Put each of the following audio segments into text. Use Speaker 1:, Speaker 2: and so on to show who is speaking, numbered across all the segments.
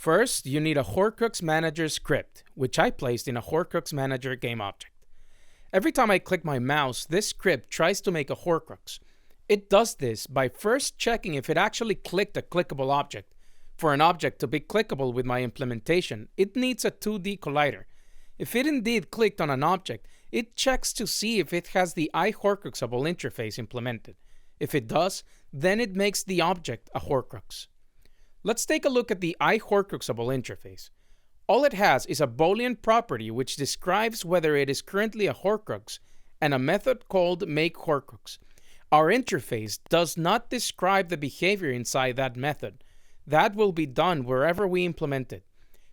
Speaker 1: First, you need a horcrux manager script, which I placed in a horcrux manager game object. Every time I click my mouse, this script tries to make a horcrux. It does this by first checking if it actually clicked a clickable object. For an object to be clickable with my implementation, it needs a 2D collider. If it indeed clicked on an object, it checks to see if it has the horcruxable interface implemented. If it does, then it makes the object a horcrux. Let's take a look at the horcruxable interface. All it has is a Boolean property which describes whether it is currently a horcrux and a method called makeHorcrux. Our interface does not describe the behavior inside that method. That will be done wherever we implement it.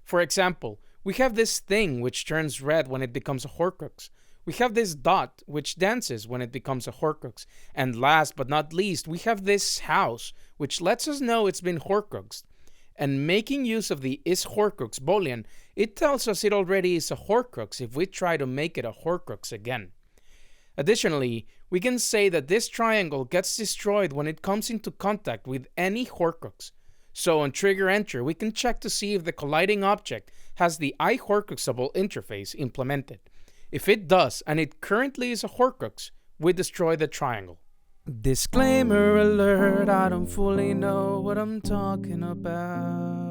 Speaker 1: For example, we have this thing which turns red when it becomes a horcrux. We have this dot which dances when it becomes a horcrux. And last but not least, we have this house which lets us know it's been horcruxed. And making use of the isHorcrux Boolean, it tells us it already is a horcrux if we try to make it a horcrux again. Additionally, we can say that this triangle gets destroyed when it comes into contact with any horcrux. So on trigger enter, we can check to see if the colliding object has the horcruxable interface implemented. If it does, and it currently is a horcrux, we destroy the triangle. Disclaimer alert, I don't fully know what I'm talking about.